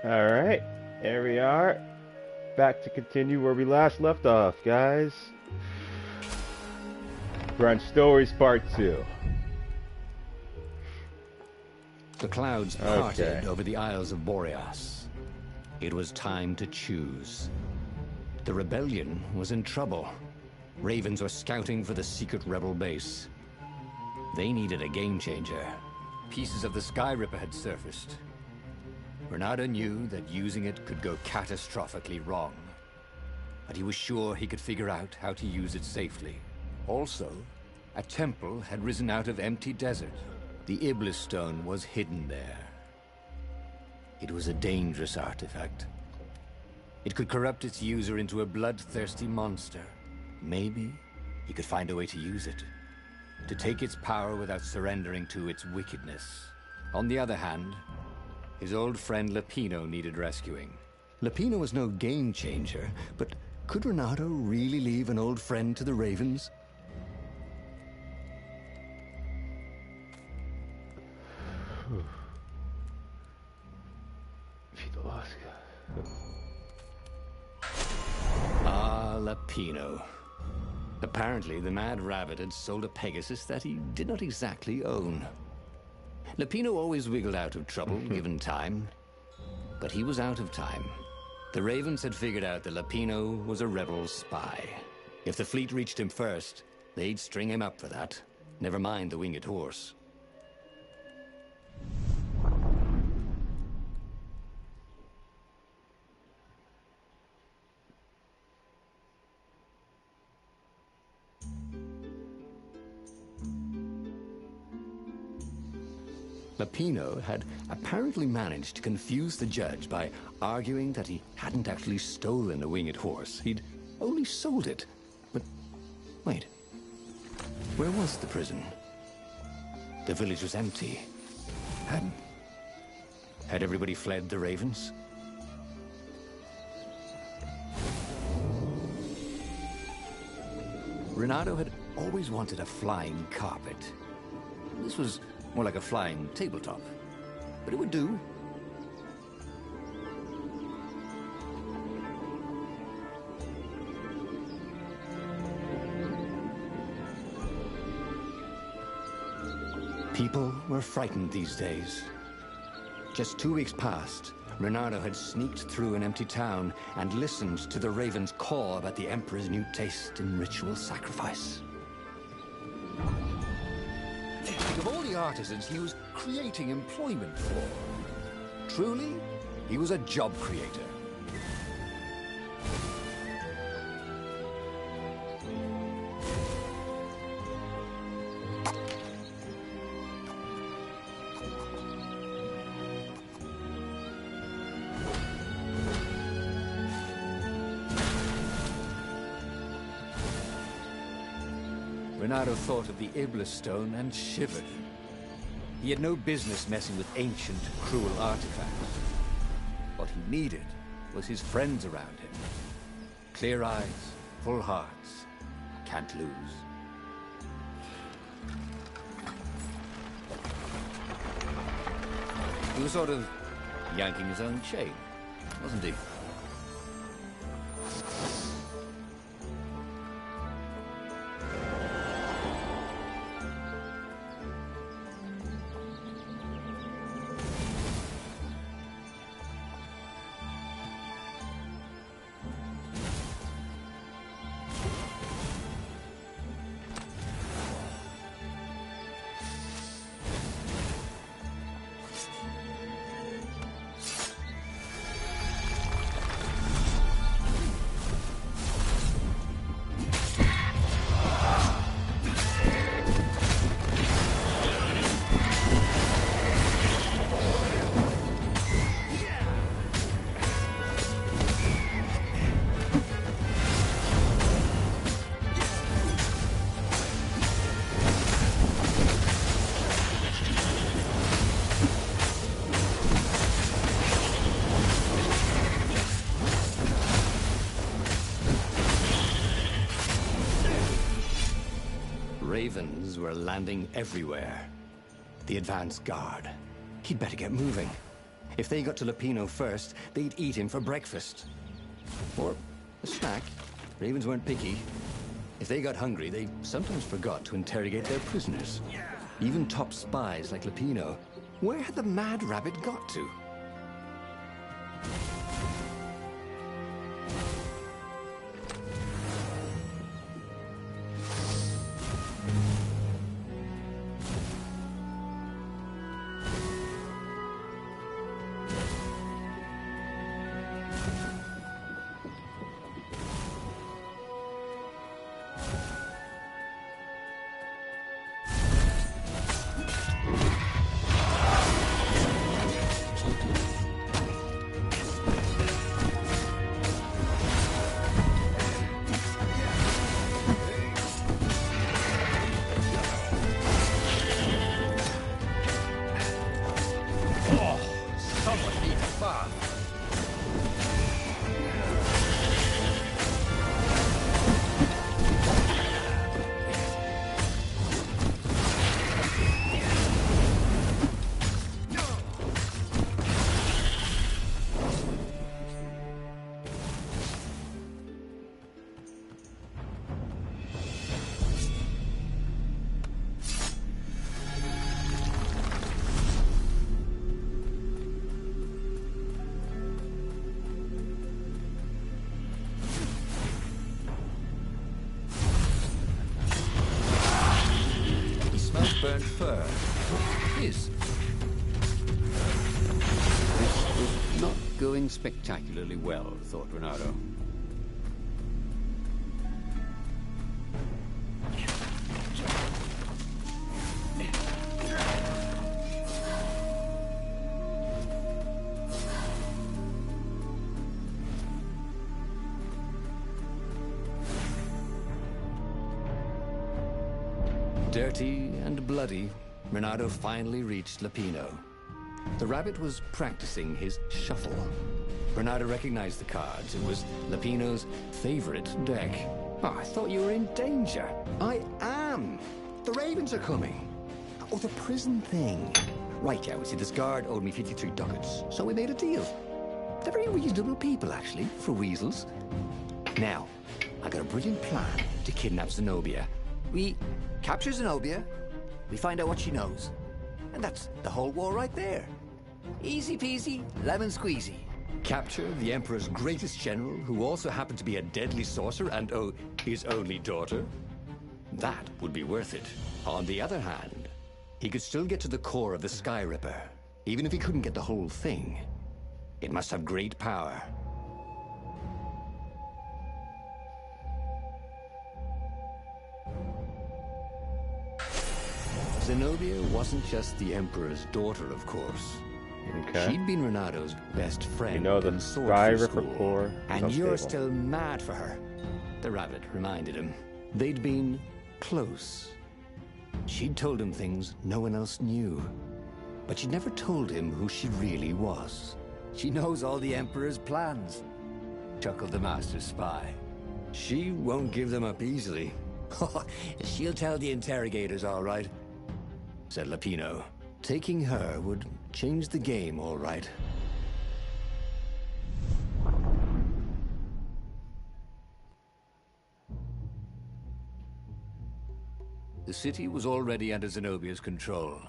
Alright, here we are. Back to continue where we last left off, guys. We're on Stories Part 2. The clouds parted over the Isles of Boreas. It was time to choose. The rebellion was in trouble. Ravens were scouting for the secret rebel base. They needed a game changer. Pieces of the Sky Ripper had surfaced. Reynaldo knew that using it could go catastrophically wrong, but he was sure he could figure out how to use it safely. Also, a temple had risen out of empty desert. The Iblis stone was hidden there. It was a dangerous artifact. It could corrupt its user into a bloodthirsty monster. Maybe he could find a way to use it, to take its power without surrendering to its wickedness. On the other hand, his old friend Lapino needed rescuing. Lapino was no game changer, but could Reynaldo really leave an old friend to the Ravens? Ah, Lapino. Apparently, the Mad Rabbit had sold a Pegasus that he did not exactly own. Lapino always wiggled out of trouble, given time. But he was out of time. The Ravens had figured out that Lapino was a rebel spy. If the fleet reached him first, they'd string him up for that. Never mind the winged horse. Lapino had apparently managed to confuse the judge by arguing that he hadn't actually stolen a winged horse. He'd only sold it. But wait, where was the prison? The village was empty. Had everybody fled the Ravens? Reynaldo had always wanted a flying carpet. This was more like a flying tabletop, but it would do. People were frightened these days. Just 2 weeks past, Reynaldo had sneaked through an empty town and listened to the Ravens caw about the Emperor's new taste in ritual sacrifice. Of all the artisans he was creating employment for, truly, he was a job creator. Reynaldo thought of the Iblis stone and shivered. He had no business messing with ancient, cruel artifacts. What he needed was his friends around him. Clear eyes, full hearts, can't lose. He was sort of yanking his own chain, wasn't he? Ravens were landing everywhere. The advance guard. He'd better get moving. If they got to Lupino first, they'd eat him for breakfast. Or a snack. Ravens weren't picky. If they got hungry, they sometimes forgot to interrogate their prisoners. Even top spies like Lupino. Where had the mad rabbit got to? Burnt fur. His. This was not going spectacularly well, thought Reynaldo. Dirty and bloody, Reynaldo finally reached Lupino. The rabbit was practicing his shuffle. Reynaldo recognized the cards. It was Lupino's favorite deck. Oh, I thought you were in danger. I am. The ravens are coming. Oh, the prison thing. Right, yeah, see, this guard owed me 53 ducats, so we made a deal. They're very reasonable people, actually, for weasels. Now, I got a brilliant plan to kidnap Zenobia. We capture Zenobia, we find out what she knows. And that's the whole war right there. Easy peasy, lemon squeezy. Capture the Emperor's greatest general, who also happened to be a deadly sorcerer and, oh, his only daughter? That would be worth it. On the other hand, he could still get to the core of the Sky Ripper, even if he couldn't get the whole thing. It must have great power. Zenobia wasn't just the Emperor's daughter, of course. Okay. She'd been Reynaldo's best friend. You know the in Sky swordfish Ripper school. core is And you're unstable. still mad for her. The rabbit reminded him. They'd been close. She'd told him things no one else knew. But she'd never told him who she really was. She knows all the Emperor's plans, chuckled the master spy. She won't give them up easily. She'll tell the interrogators, all right, said Lupino. Taking her would change the game, all right. The city was already under Zenobia's control.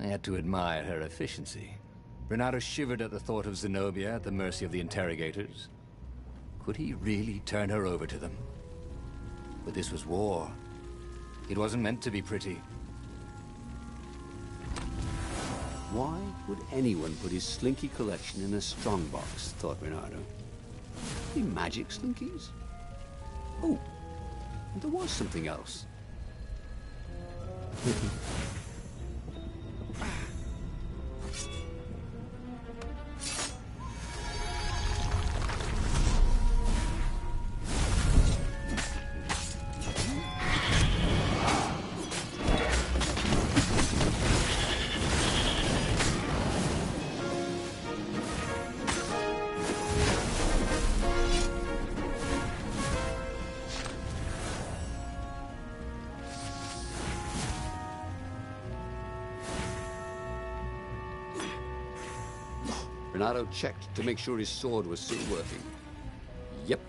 I had to admire her efficiency. Reynaldo shivered at the thought of Zenobia at the mercy of the interrogators. Could he really turn her over to them? But this was war. It wasn't meant to be pretty. Why would anyone put his slinky collection in a strongbox, thought Reynaldo. Any magic slinkies? Oh, and there was something else. Reynaldo checked to make sure his sword was still working. Yep.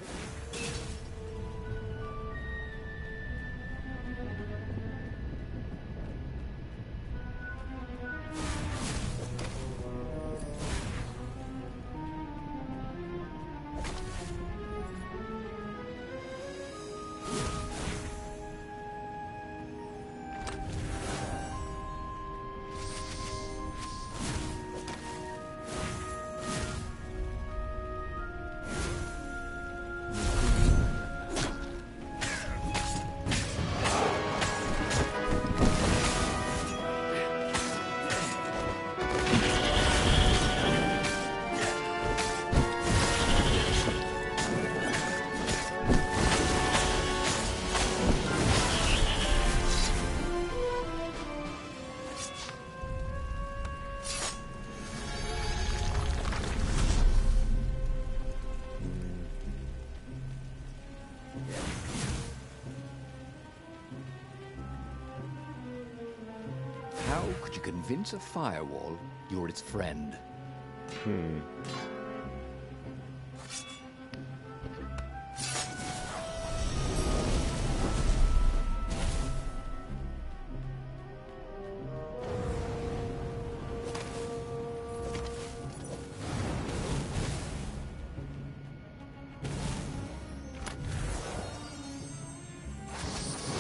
How could you convince a firewall you're its friend?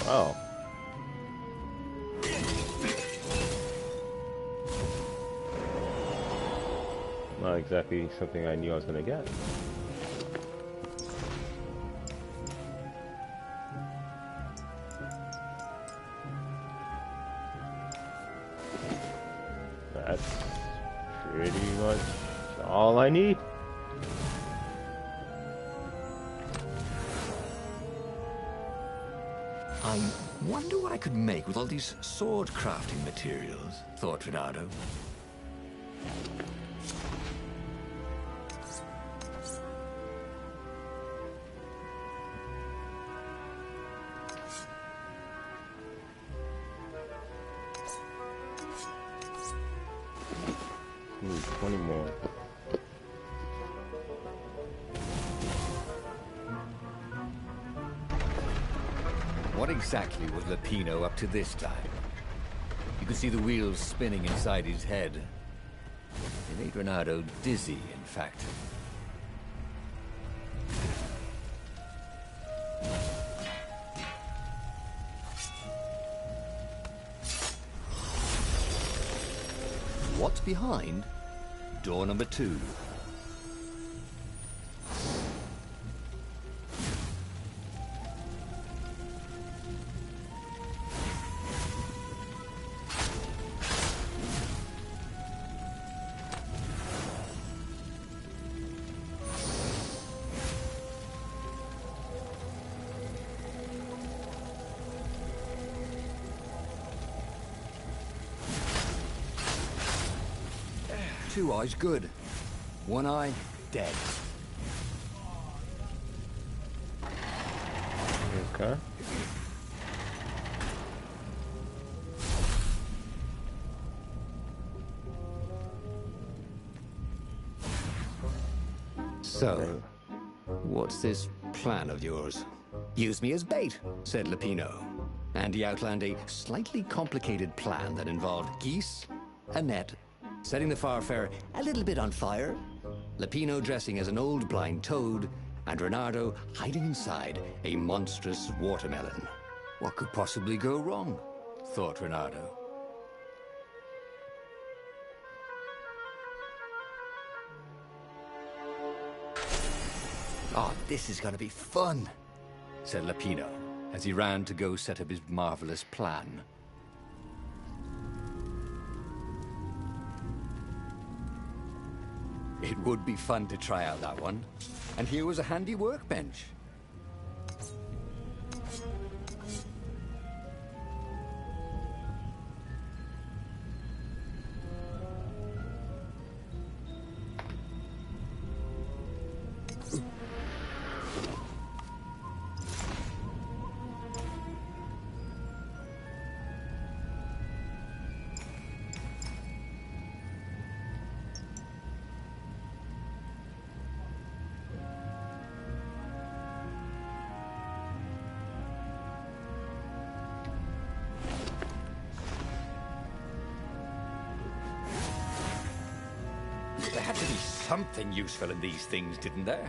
Oh. Not exactly something I knew I was going to get. That's pretty much all I need. I wonder what I could make with all these sword crafting materials, thought Reynaldo. Ooh, 20 more. What exactly was Lupino up to this time? You could see the wheels spinning inside his head. They made Reynaldo dizzy, in fact. What's behind door number 2? Two eyes good. One eye dead. Okay. So, what's this plan of yours? Use me as bait, said Lupino. And he outlined a slightly complicated plan that involved geese, a net, setting the Farfarer a little bit on fire, Lupino dressing as an old blind toad, and Reynaldo hiding inside a monstrous watermelon. What could possibly go wrong? Thought Reynaldo. Oh, this is gonna be fun, said Lupino, as he ran to go set up his marvelous plan. It would be fun to try out that one. And here was a handy workbench. There had to be something useful in these things, didn't there?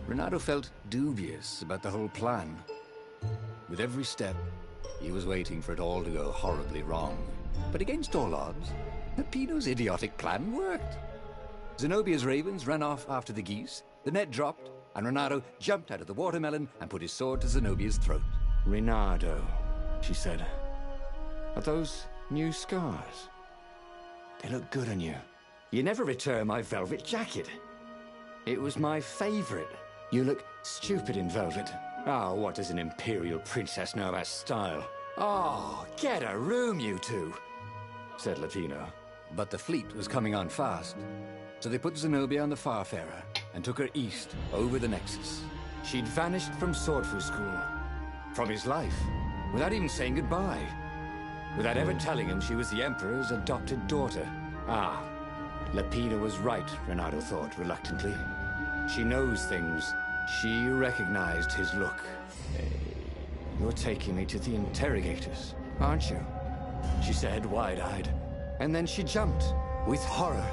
Reynaldo felt dubious about the whole plan. With every step, he was waiting for it all to go horribly wrong. But against all odds, Peppino's idiotic plan worked. Zenobia's ravens ran off after the geese, the net dropped, and Reynaldo jumped out of the watermelon and put his sword to Zenobia's throat. Reynaldo, she said. Are those new scars? They look good on you. You never return my velvet jacket. It was my favorite. You look stupid in velvet. Oh, what does an imperial princess know about style? Oh, get a room, you two, said Lapino. But the fleet was coming on fast, so they put Zenobia on the Farfarer and took her east, over the Nexus. She'd vanished from Swordfu School, from his life, without even saying goodbye, without ever telling him she was the Emperor's adopted daughter. Ah, Lapino was right, Reynaldo thought reluctantly. She knows things. She recognized his look. You're taking me to the interrogators, aren't you? She said, wide-eyed. And then she jumped, with horror.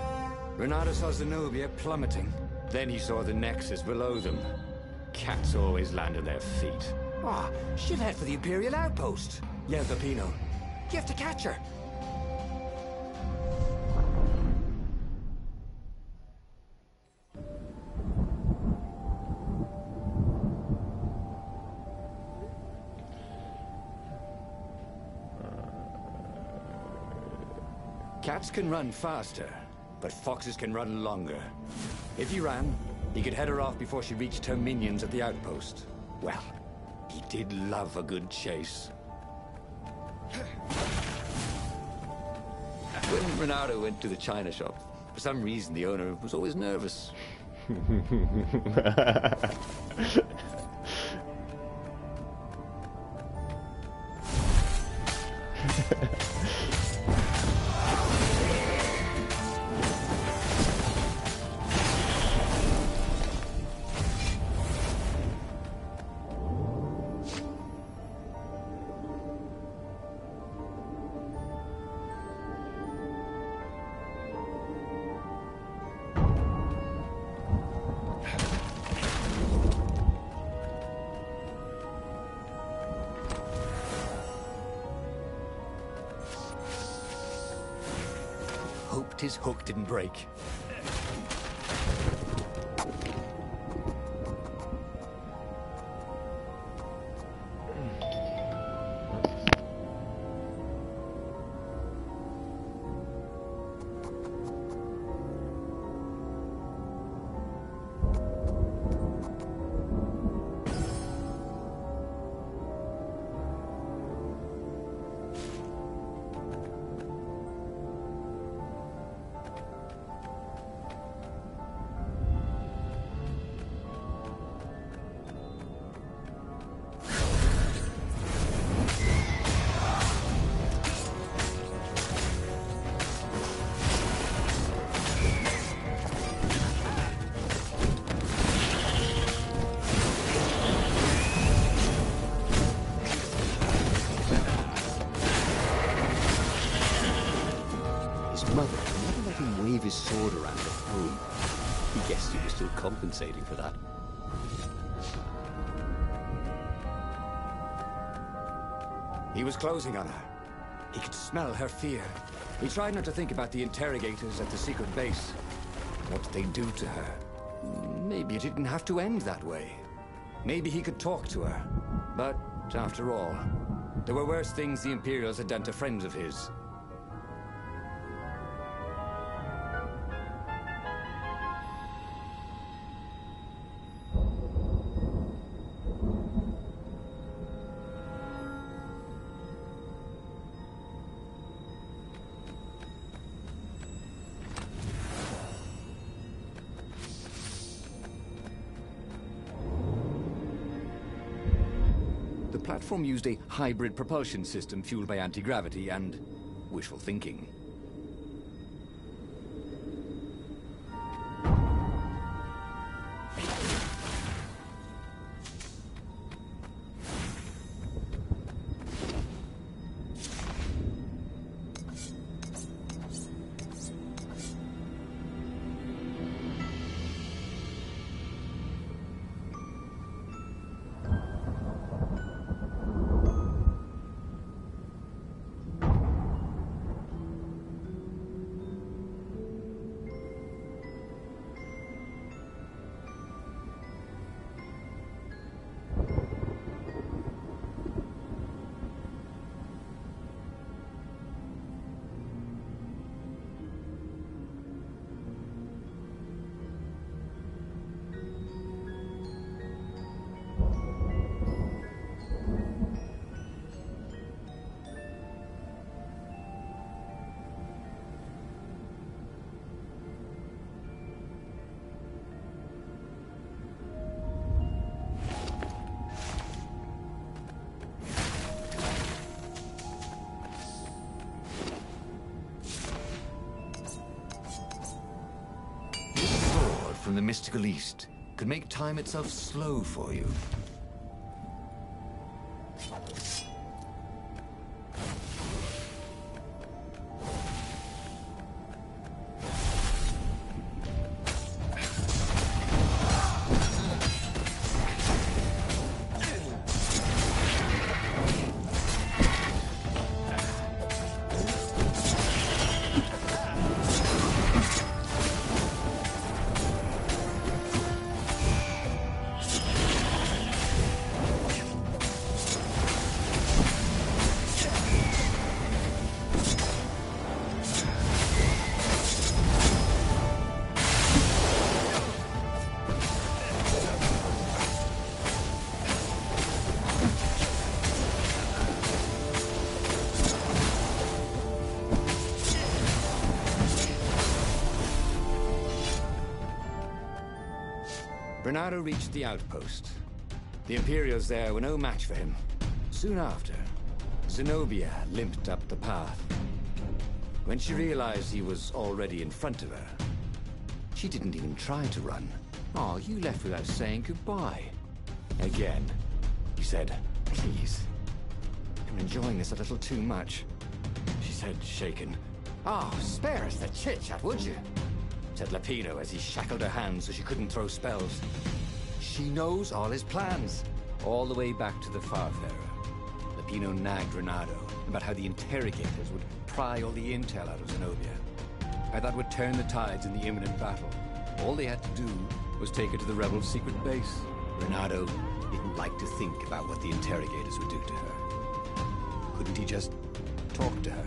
Reynaldo saw Zenobia plummeting. Then he saw the Nexus below them. Cats always land on their feet. Ah, she'll head for the Imperial outpost, yelled Lapino. You have to catch her. Cats can run faster, but foxes can run longer. If he ran, he could head her off before she reached her minions at the outpost. Well, he did love a good chase. When Reynaldo went to the china shop, for some reason the owner was always nervous. Hoped his hook didn't break. His sword around at home. He guessed he was still compensating for that. He was closing on her. He could smell her fear. He tried not to think about the interrogators at the secret base. What did they do to her? Maybe it didn't have to end that way. Maybe he could talk to her. But, after all, there were worse things the Imperials had done to friends of his. The platform used a hybrid propulsion system fueled by anti-gravity and wishful thinking. From the mystical East could make time itself slow for you. Reynaldo reached the outpost. The Imperials there were no match for him. Soon after, Zenobia limped up the path. When she realized he was already in front of her, she didn't even try to run. "Oh, you left without saying goodbye." Again, he said, "Please, I'm enjoying this a little too much," she said, shaken. "Oh, spare us the chit-chat, would you?" said Lapino as he shackled her hands so she couldn't throw spells. She knows all his plans. All the way back to the Farfarer, Lapino nagged Reynaldo about how the interrogators would pry all the intel out of Zenobia. How that would turn the tides in the imminent battle. All they had to do was take her to the rebels' secret base. Reynaldo didn't like to think about what the interrogators would do to her. Couldn't he just talk to her?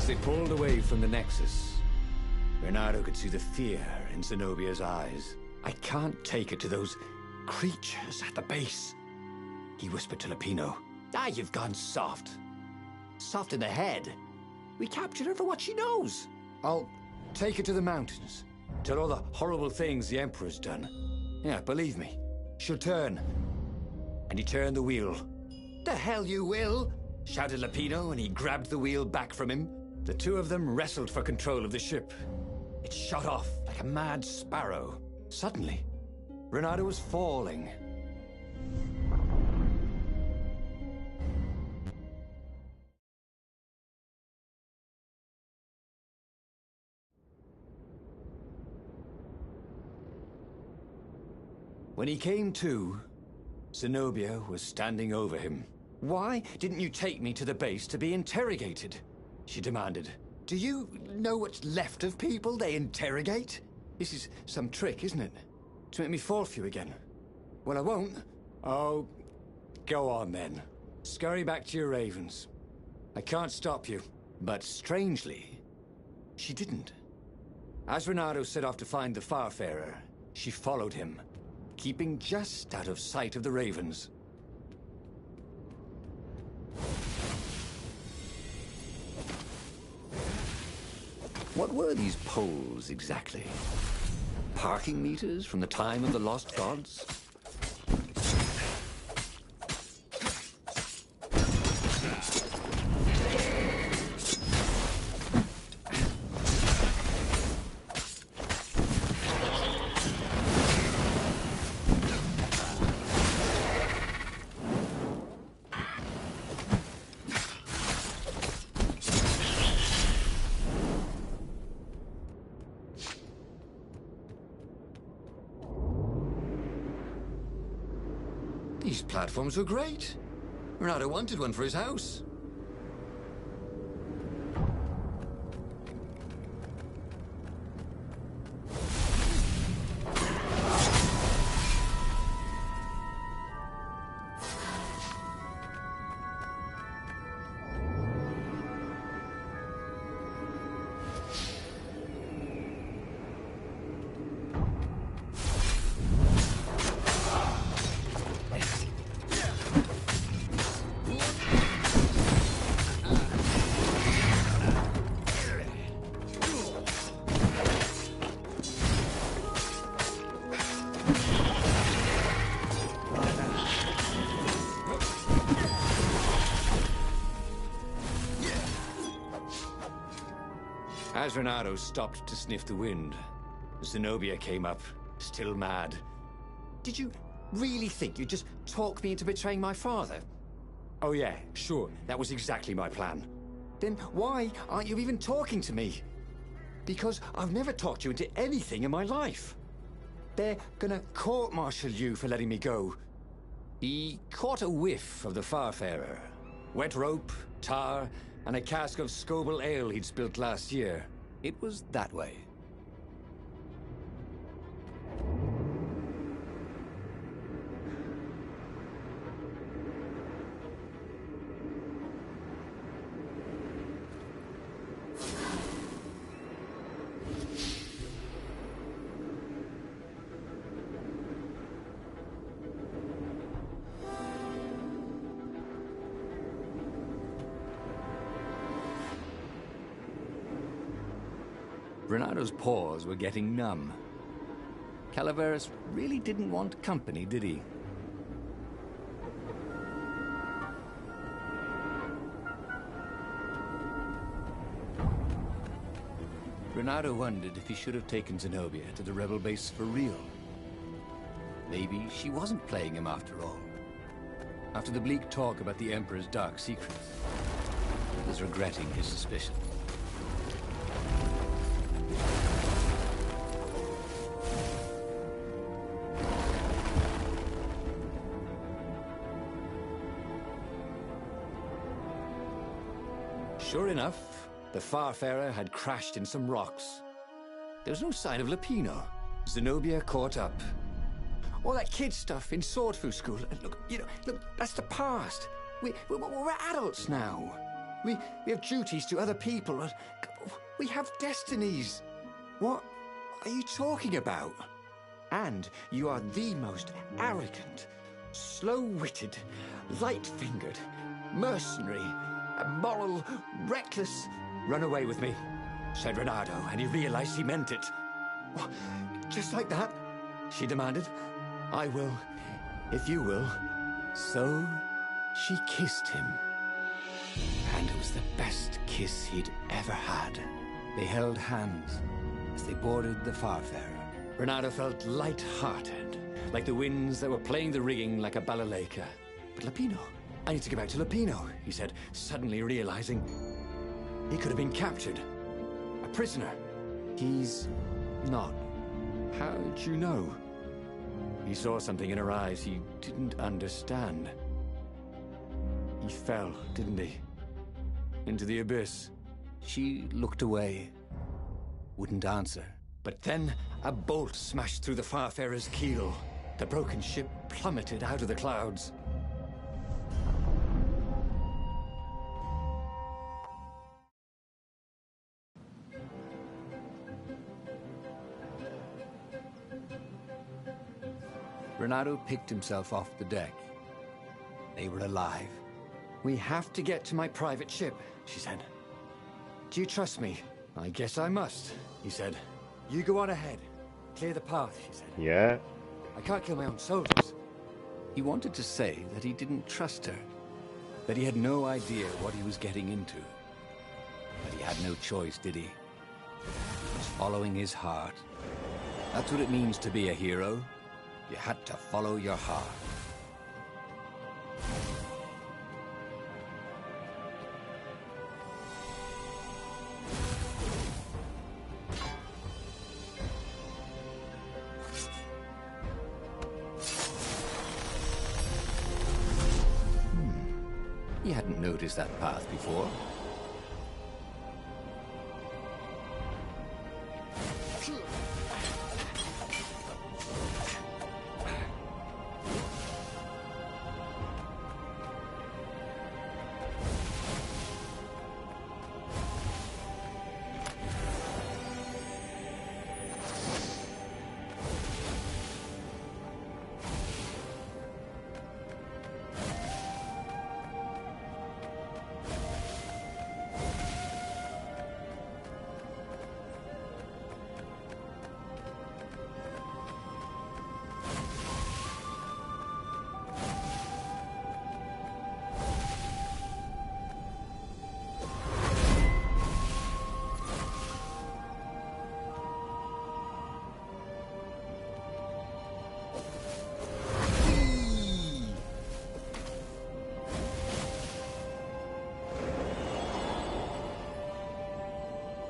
they pulled away from the Nexus, Reynaldo could see the fear in Zenobia's eyes. I can't take it to those creatures at the base, he whispered to Lupino. Ah, you've gone soft. Soft in the head. We captured her for what she knows. I'll take her to the mountains. Tell all the horrible things the Emperor's done. Yeah, believe me, she'll turn. And he turned the wheel. The hell you will, shouted Lupino, and he grabbed the wheel back from him. The two of them wrestled for control of the ship. It shot off like a mad sparrow. Suddenly, Reynaldo was falling. When he came to, Zenobia was standing over him. Why didn't you take me to the base to be interrogated? She demanded. Do you know what's left of people they interrogate? This is some trick, isn't it? To make me fall for you again. Well, I won't. Oh, go on then. Scurry back to your ravens. I can't stop you. But strangely, she didn't. As Reynaldo set off to find the Farfarer, she followed him, keeping just out of sight of the ravens. What were these poles exactly? Parking meters from the time of the Lost Gods? These platforms were great. Reynaldo wanted one for his house. As Reynaldo stopped to sniff the wind, Zenobia came up, still mad. Did you really think you'd just talk me into betraying my father? Oh yeah, sure, that was exactly my plan. Then why aren't you even talking to me? Because I've never talked you into anything in my life. They're gonna court-martial you for letting me go. He caught a whiff of the Farfarer. Wet rope, tar, and a cask of Scobel ale he'd spilt last year. It was that way. Reynaldo's paws were getting numb. Calaveras really didn't want company, did he? Reynaldo wondered if he should have taken Zenobia to the rebel base for real. Maybe she wasn't playing him after all. After the bleak talk about the Emperor's dark secrets, he was regretting his suspicion. Sure enough, the Farfarer had crashed in some rocks. There was no sign of Lupino. Zenobia caught up. All that kid stuff in Swordfu School. Look, look, that's the past. We're adults now. We have duties to other people. We have destinies. What are you talking about? And you are the most arrogant, slow-witted, light-fingered, mercenary, immoral, reckless... Run away with me, said Reynaldo, and he realized he meant it. What? Just like that? She demanded. I will, if you will. So she kissed him. And it was the best kiss he'd ever had. They held hands as they boarded the Farfarer. Reynaldo felt light-hearted, like the winds that were playing the rigging like a balalaika. But Lupino, I need to get back to Lupino, he said, suddenly realizing he could have been captured. A prisoner. He's not. How'd you know? He saw something in her eyes he didn't understand. He fell, didn't he? Into the abyss. She looked away, wouldn't answer. But then a bolt smashed through the Farfarer's keel. The broken ship plummeted out of the clouds. Reynaldo picked himself off the deck. They were alive. We have to get to my private ship, she said. Do you trust me? I guess I must, he said. You go on ahead. Clear the path, she said. Yeah. I can't kill my own soldiers. He wanted to say that he didn't trust her, that he had no idea what he was getting into. But he had no choice, did he? He was following his heart. That's what it means to be a hero. You had to follow your heart. He hadn't noticed that path before.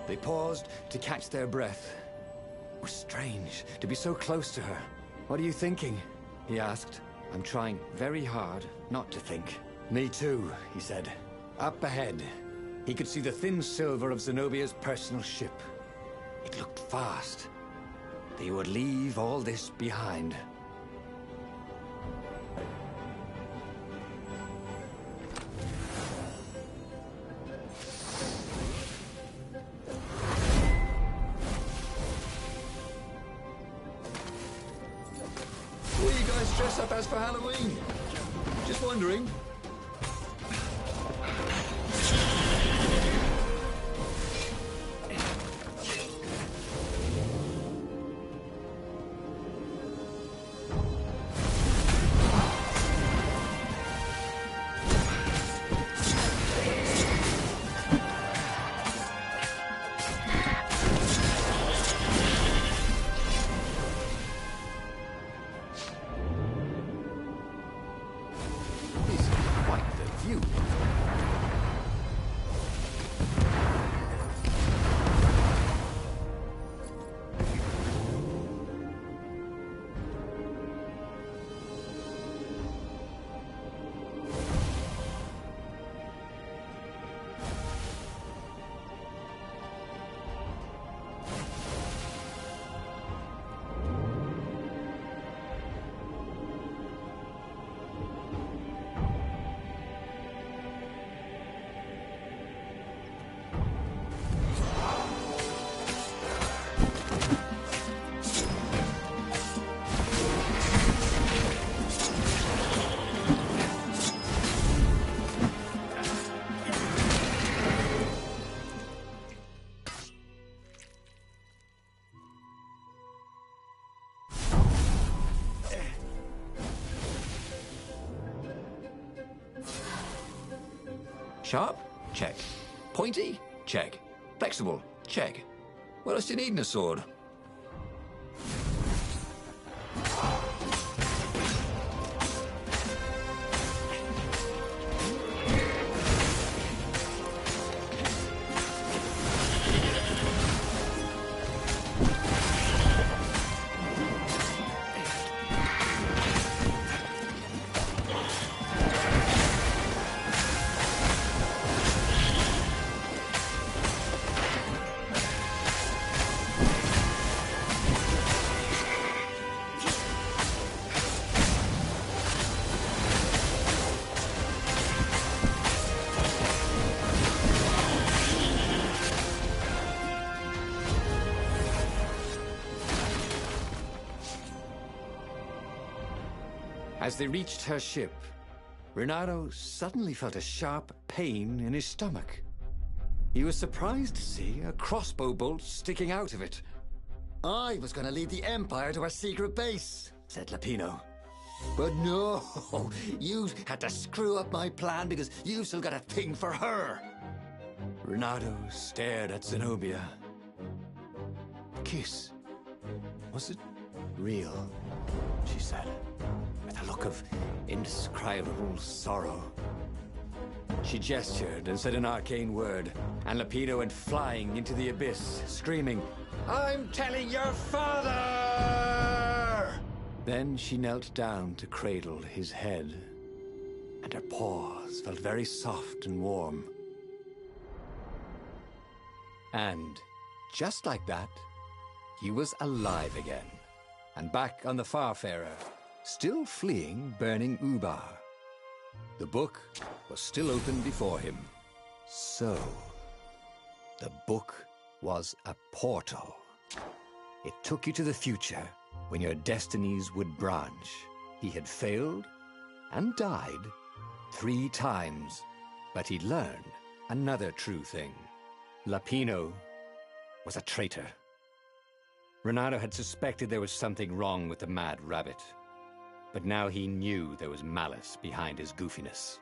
They paused to catch their breath. It was strange to be so close to her. What are you thinking? He asked. I'm trying very hard not to think. Me too, he said. Up ahead, he could see the thin silver of Zenobia's personal ship. It looked fast. They would leave all this behind. What are you guys dressed up as for Halloween? Just wondering. Sharp? Check. Pointy? Check. Flexible? Check. What else do you need in a sword? As they reached her ship, Reynaldo suddenly felt a sharp pain in his stomach. He was surprised to see a crossbow bolt sticking out of it. I was going to lead the Empire to a secret base, said Lapino. But no, you had to screw up my plan because you've still got a thing for her. Reynaldo stared at Zenobia. The kiss. Was it real? She said, with a look of indescribable sorrow. She gestured and said an arcane word, and Lapino went flying into the abyss, screaming, "I'm telling your father!" Then she knelt down to cradle his head, and her paws felt very soft and warm. And just like that, he was alive again, and back on the Farfarer, still fleeing burning Ubar. The book was still open before him. So, the book was a portal. It took you to the future, when your destinies would branch. He had failed and died 3 times, but he'd learned another true thing. Lapino was a traitor. Reynaldo had suspected there was something wrong with the Mad Rabbit, but now he knew there was malice behind his goofiness.